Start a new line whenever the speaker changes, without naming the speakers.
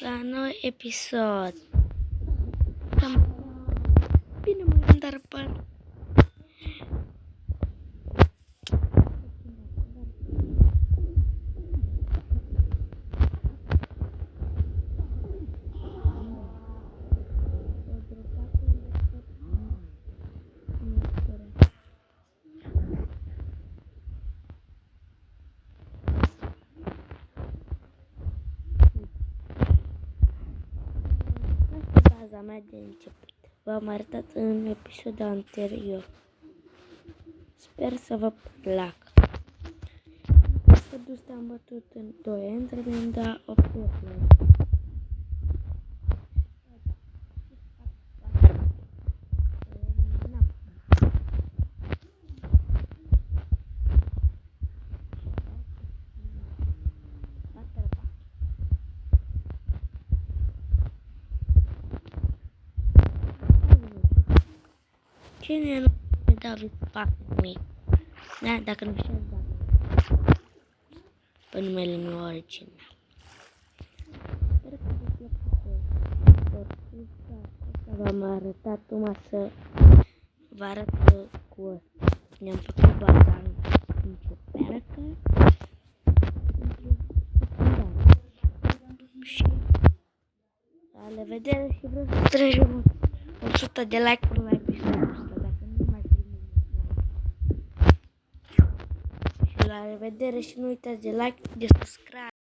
la nou episod. Bine mă gândesc, dar par. Baza mea de început. V-am arătat în episodul anterior. Sper să vă placă. Pădul ăsta am bătut în 2 ani, mi-am dat 8 ori. Cine nu e David Pac-Man? Da, dacă nu știți, da. Pe numele meu original. Sper că vă plăcut. V-am arătat numai să vă arăt cu ăsta. Ne-am făcut baza în ciupercă. Și la revedere și vreau să strângem 100 de like-uri la episodul ăsta, dacă nu mai primim like. Și la revedere și nu uitați de like, de subscribe.